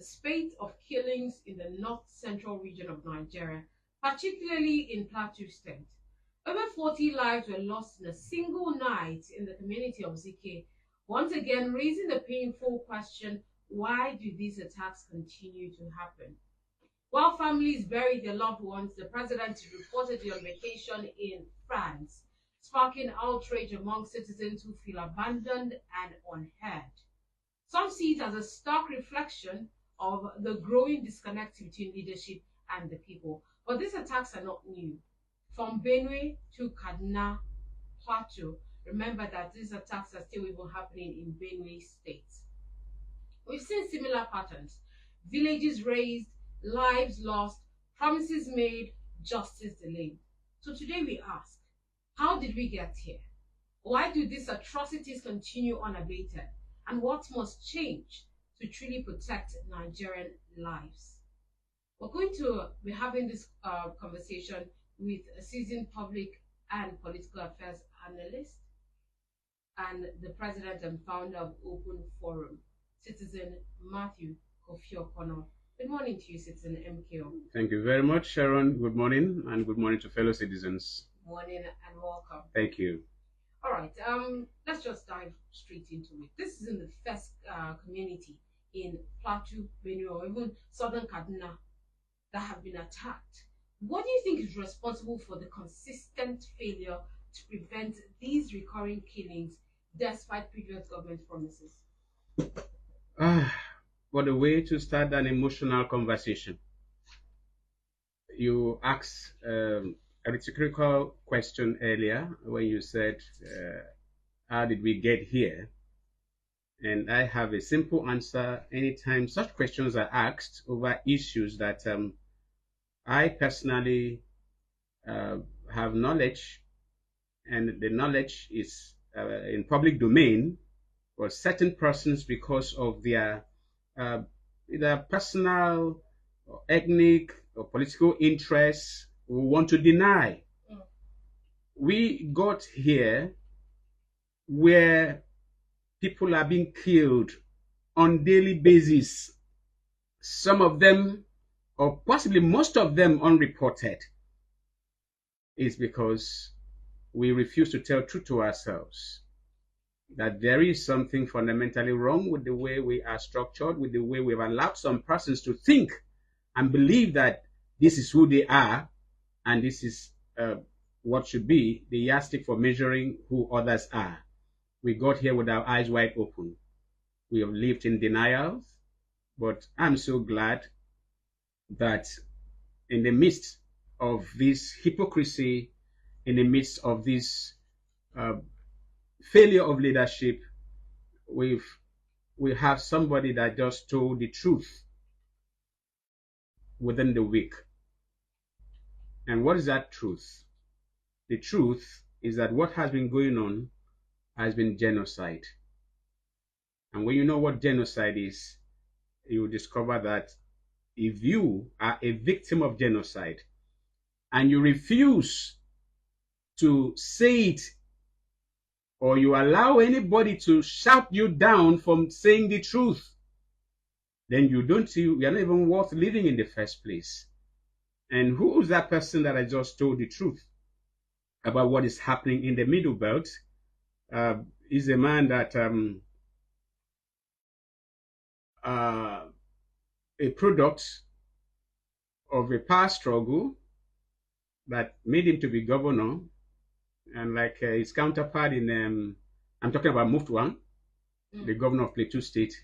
the spate of killings in the north-central region of Nigeria, particularly in Plateau State. Over 40 lives were lost in a single night in the community of Zike, once again raising the painful question, why do these attacks continue to happen? While families bury their loved ones, the president is reportedly on vacation in France, sparking outrage among citizens who feel abandoned and unheard. Some see it as a stark reflection of the growing disconnect between leadership and the people. But these attacks are not new. From Benue to Kaduna Plateau, remember that these attacks are still even happening in Benue State. We've seen similar patterns: villages razed, lives lost, promises made, justice delayed. So today we ask, how did we get here? Why do these atrocities continue unabated? And what must change to truly protect Nigerian lives? We're going to be having this conversation with a seasoned public and political affairs analyst and the president and founder of Open Forum, Citizen Matthew Kofi O'Connor. Good morning to you, Citizen MKO. Thank you very much, Sharon. Good morning, and good morning to fellow citizens. Morning and welcome. Thank you. All right, let's just dive straight into it. This is in the first community in Plateau, Benue, or even southern Kaduna that have been attacked. What do you think is responsible for the consistent failure to prevent these recurring killings despite previous government promises? What a way to start an emotional conversation. You asked a rhetorical question earlier when you said, how did we get here? And I have a simple answer anytime such questions are asked over issues that I personally have knowledge, and the knowledge is in public domain for certain persons because of their either personal or ethnic or political interests who want to deny. We got here where people are being killed on daily basis, some of them, or possibly most of them, unreported. Is because we refuse to tell truth to ourselves, that there is something fundamentally wrong with the way we are structured, with the way we've allowed some persons to think and believe that this is who they are, and this is what should be the yardstick for measuring who others are. We got here with our eyes wide open. We have lived in denial, but I'm so glad that in the midst of this hypocrisy, in the midst of this failure of leadership, we have somebody that just told the truth within the week. And what is that truth? The truth is that what has been going on has been genocide. And when you know what genocide is, you will discover that if you are a victim of genocide and you refuse to say it, or you allow anybody to shout you down from saying the truth, then you are not even worth living in the first place. And who is that person that I just told the truth about what is happening in the Middle Belt? Is a man that a product of a power struggle that made him to be governor, and like his counterpart in I'm talking about Muftuan, the governor of Plateau State,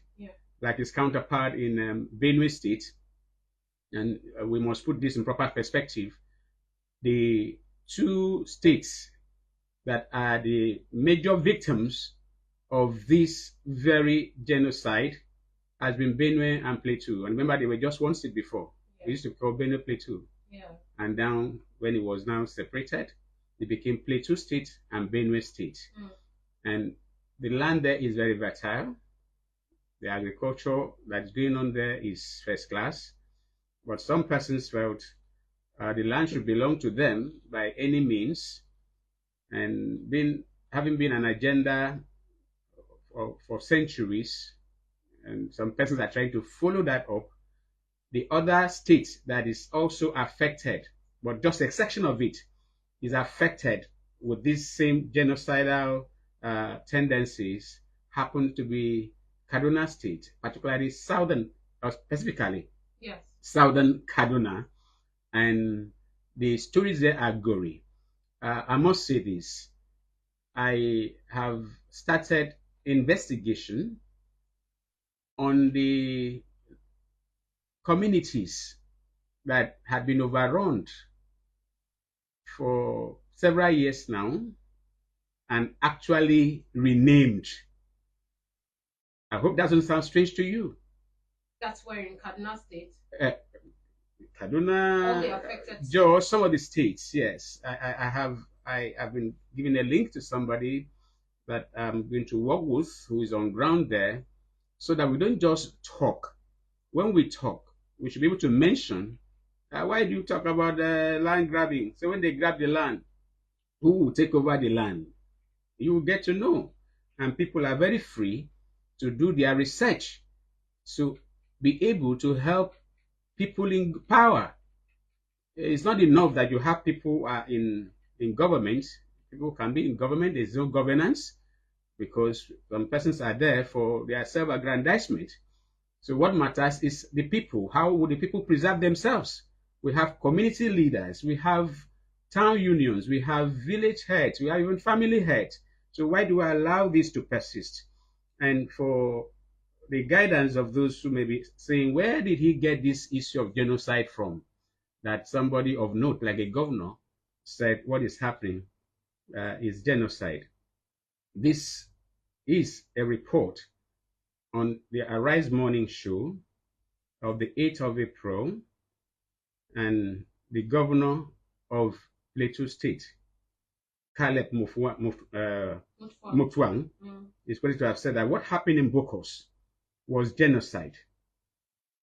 like his counterpart in Benue State. And we must put this in proper perspective. The two states that are the major victims of this very genocide has been Benue and Plateau. And remember, they were just one state before. We used to call Benue Plateau. And now, when it was now separated, it became Plateau State and Benue State. And the land there is very fertile. The agriculture that's going on there is first class. But some persons felt the land should belong to them by any means. And having been an agenda for centuries, and some persons are trying to follow that up. The other state that is also affected, but just a section of it is affected with these same genocidal tendencies, happens to be Kaduna State, particularly southern, or specifically Yes. southern Kaduna, and the stories there are gory. I must say this. I have started investigation on the communities that had been overrun for several years now and actually renamed. I hope that doesn't sound strange to you. That's where in Kaduna State. Uh, Kaduna, All the affected Jos, some of the states, yes. I have been given a link to somebody that I'm going to work with who is on ground there, so that we don't just talk. When we talk, we should be able to mention, why do you talk about land grabbing? So when they grab the land, who will take over the land? You will get to know. And people are very free to do their research. So be able to help people in power. It's not enough that you have people in government. People can be in government. There's no governance because some persons are there for their self-aggrandizement. So what matters is the people. How will the people preserve themselves? We have community leaders. We have town unions. We have village heads. We have even family heads. So why do I allow this to persist? And for the guidance of those who may be saying, where did he get this issue of genocide from? That somebody of note, like a governor, said what is happening is genocide. This is a report on the Arise Morning Show of the 8th of April, and the governor of Plateau State, Caleb Mutfwang, is supposed to have said that what happened in Bokos was genocide,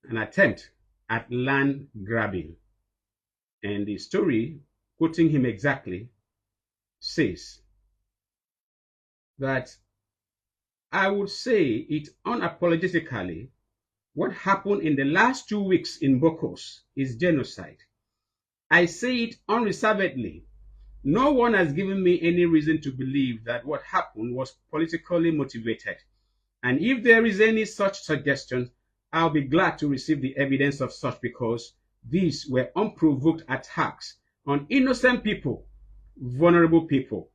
an attempt at land grabbing. And the story, quoting him exactly, says that I would say it unapologetically, what happened in the last 2 weeks in Bokos is genocide. I say it unreservedly. No one has given me any reason to believe that what happened was politically motivated. And if there is any such suggestion, I'll be glad to receive the evidence of such, because these were unprovoked attacks on innocent people, vulnerable people.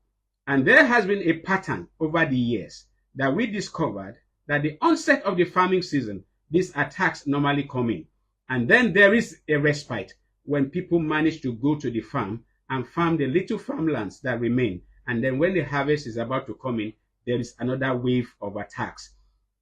And there has been a pattern over the years that we discovered that the onset of the farming season, these attacks normally come in. And then there is a respite when people manage to go to the farm and farm the little farmlands that remain. And then when the harvest is about to come in, there is another wave of attacks.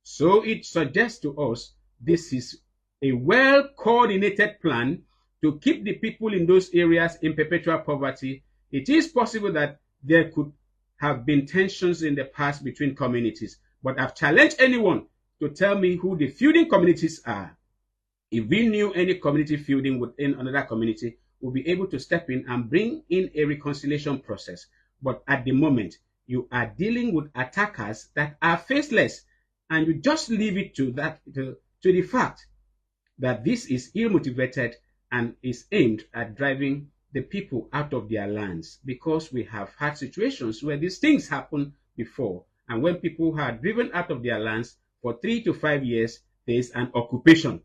So it suggests to us this is a well-coordinated plan to keep the people in those areas in perpetual poverty. It is possible that there could have been tensions in the past between communities, but I've challenged anyone to tell me who the feuding communities are. If we knew any community feuding within another community, we'll be able to step in and bring in a reconciliation process. But at the moment, you are dealing with attackers that are faceless, and you just leave it to the fact that this is ill-motivated and is aimed at driving the people out of their lands, because we have had situations where these things happen before, and when people are driven out of their lands for 3 to 5 years, there is an occupation.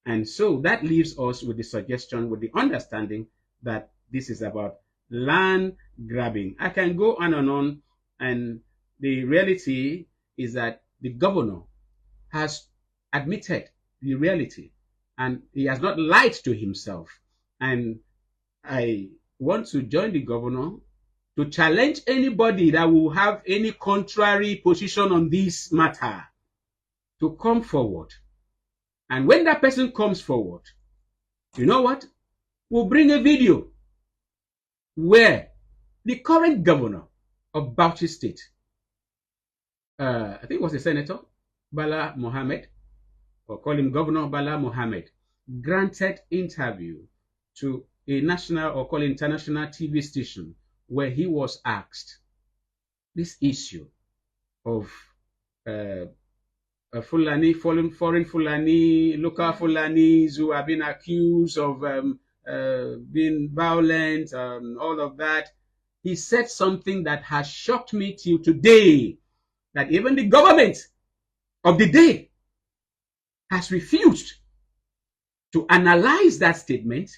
And so that leaves us with the suggestion, with the understanding that this is about land grabbing. I can go on, and the reality is that the governor has admitted the reality, and he has not lied to himself. And I want to join the governor to challenge anybody that will have any contrary position on this matter to come forward. And when that person comes forward, you know what? We'll bring a video where the current governor of Bauchi State, I think it was a senator, Bala Mohammed, or call him Governor Bala Mohammed, granted interview to a national or call international TV station, where he was asked this issue of Fulani, foreign Fulani, local Fulanis who have been accused of being violent, all of that. He said something that has shocked me till today, that even the government of the day has refused to analyze that statement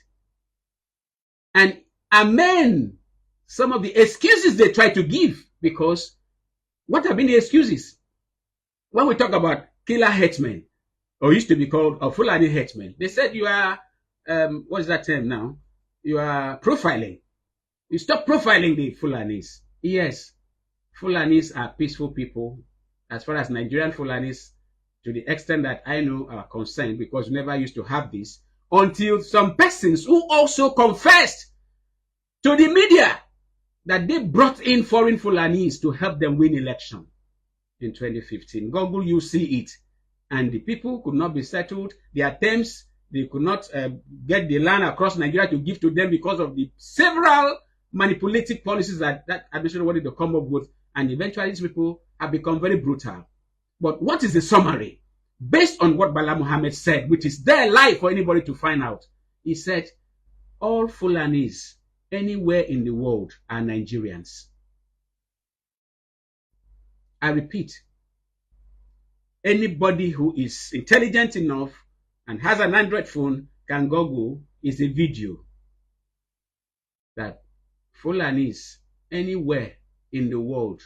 and amend some of the excuses they try to give. Because what have been the excuses? When we talk about killer headsmen, or used to be called a Fulani headsmen, they said you are, what is that term now? You are profiling. You stop profiling the Fulanis. Yes, Fulanis are peaceful people. As far as Nigerian Fulanis, to the extent that I know, are concerned, because we never used to have this until some persons who also confessed to the media that they brought in foreign Fulanis to help them win election in 2015. Google, you see it. And the people could not be settled. The attempts, they could not get the land across Nigeria to give to them because of the several manipulative policies that that administration wanted to come up with. And eventually these people have become very brutal. But what is the summary? Based on what Bala Muhammad said, which is there live for anybody to find out. He said, all Fulanis anywhere in the world are Nigerians. I repeat, anybody who is intelligent enough and has an Android phone can Google is a video that Fulanis anywhere in the world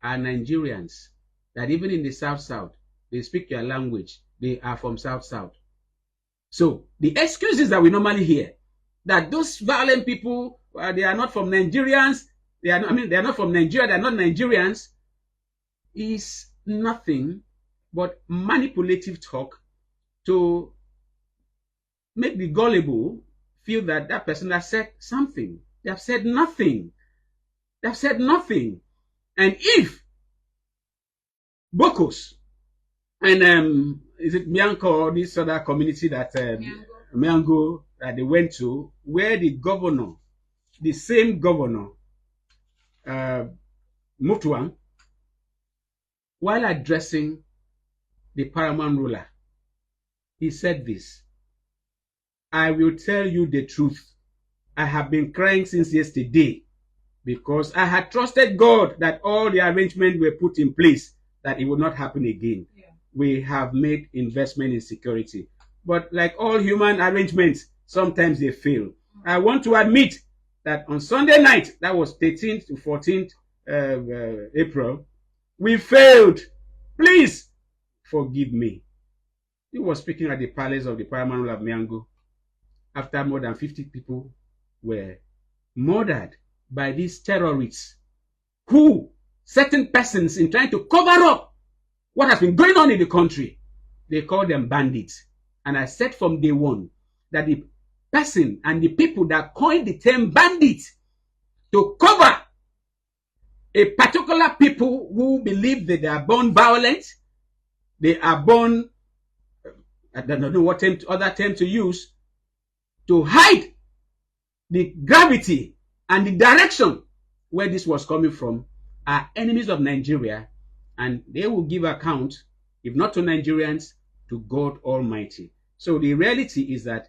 are Nigerians, that even in the South, they speak your language, they are from South. So the excuses that we normally hear, that those violent people, they are not from Nigerians, they are not from Nigeria, they are not Nigerians, is nothing but manipulative talk to make the gullible feel that that person has said something. They have said nothing. They have said nothing. And if Bokos and is it Mianko or this other community that Miango that they went to, where the governor, the same governor, Mutuang, while addressing the paramount ruler, he said this: I will tell you the truth. I have been crying since yesterday because I had trusted God that all the arrangements were put in place, that it would not happen again. Yeah. We have made investment in security. But like all human arrangements, sometimes they fail. I want to admit that on Sunday night, that was 13th to 14th April, we failed. Please forgive me. He was speaking at the palace of the paramount ruler of Miango after more than 50 people were murdered by these terrorists who, certain persons, in trying to cover up what has been going on in the country, they call them bandits. And I said from day one that the person and the people that coined the term bandit to cover a particular people who believe that they are born violent, they are born, I don't know what term, other term to use, to hide the gravity and the direction where this was coming from, are enemies of Nigeria, and they will give account, if not to Nigerians, to God Almighty. So the reality is that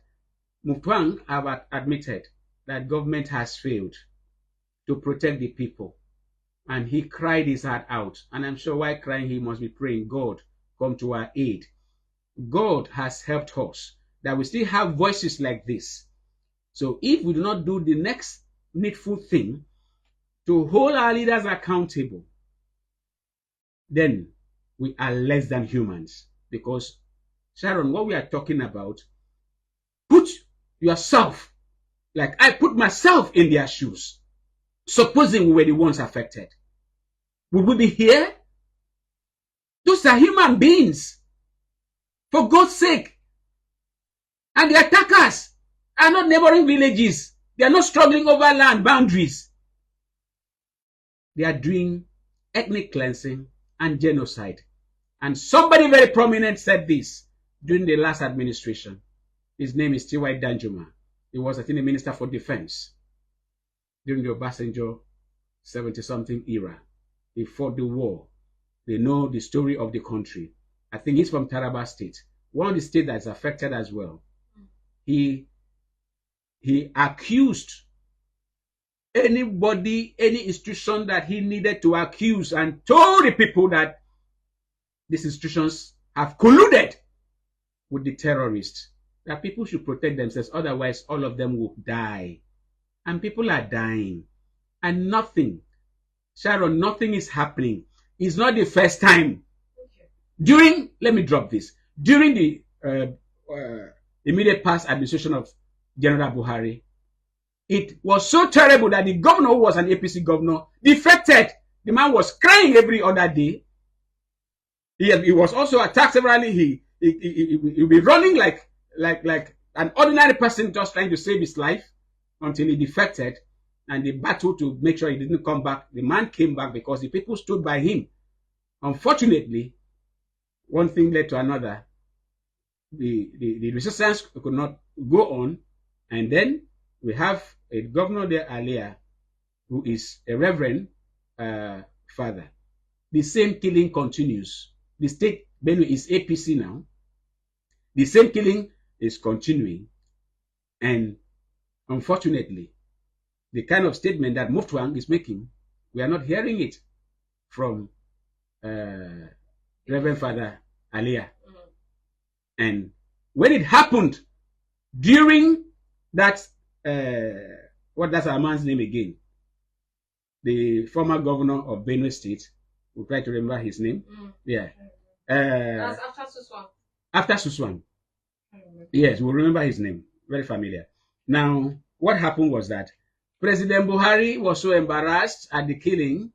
Mutuang have admitted that government has failed to protect the people, and he cried his heart out. And I'm sure while crying, he must be praying, God, come to our aid. God has helped us, that we still have voices like this. So if we do not do the next needful thing to hold our leaders accountable, then we are less than humans. Because, Sharon, what we are talking about, put yourself, like I put myself in their shoes. Supposing we were the ones affected, would we be here? Those are human beings, for God's sake. And the attackers are not neighboring villages. They are not struggling over land boundaries. They are doing ethnic cleansing and genocide. And somebody very prominent said this during the last administration. His name is T.Y. Danjuma. He was, I think, the Minister for Defense during the Obasanjo 70-something era. He fought the war. They know the story of the country. I think he's from Taraba State, one of the states that's affected as well. He accused anybody, any institution that he needed to accuse, and told the people that these institutions have colluded with the terrorists, that people should protect themselves, otherwise all of them will die. And people are dying. And nothing, Sharon, nothing is happening. It's not the first time. Let me drop this. During the immediate past administration of General Buhari, it was so terrible that the governor, who was an APC governor, defected. The man was crying every other day. He was also attacked severally. He'll be running like an ordinary person, just trying to save his life, until he defected. And the battle to make sure he didn't come back. The man came back because the people stood by him. Unfortunately, one thing led to another. The resistance could not go on, and then we have a governor there earlier who is a reverend father. The same killing continues. The state Benue is APC now. The same killing is continuing, and unfortunately, the kind of statement that Mufwang is making, we are not hearing it from Reverend Father Alia. And when it happened during that, that's our man's name again? The former governor of Benue State. We'll try to remember his name. Yeah. That's after Suswan. After Suswan. Yes, we'll remember his name. Very familiar. Now, what happened was that President Buhari was so embarrassed at the killing,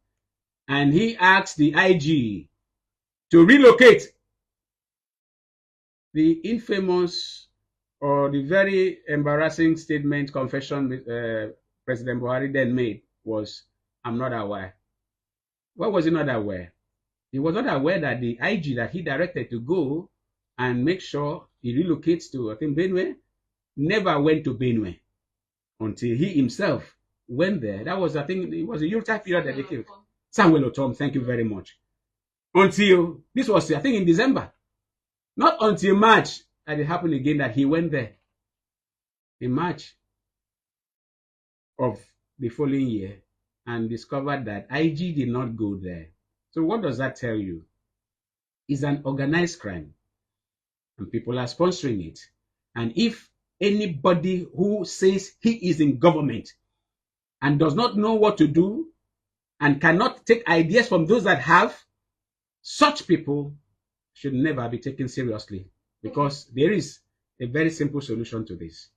and he asked the IG to relocate. The infamous or the very embarrassing statement, confession President Buhari then made was, "I'm not aware." What was he not aware? He was not aware that the IG that he directed to go and make sure he relocates to, I think, Benue, never went to Benue until he himself went there. That was, I think, it was a Yuletide period that they killed. Samuel Otom, thank you very much. Until, this was, I think, in December. Not until March that it happened again that he went there. In March of the following year, and discovered that IG did not go there. So what does that tell you? It's an organized crime, and people are sponsoring it. And if anybody who says he is in government and does not know what to do and cannot take ideas from those that have, such people should never be taken seriously, because there is a very simple solution to this.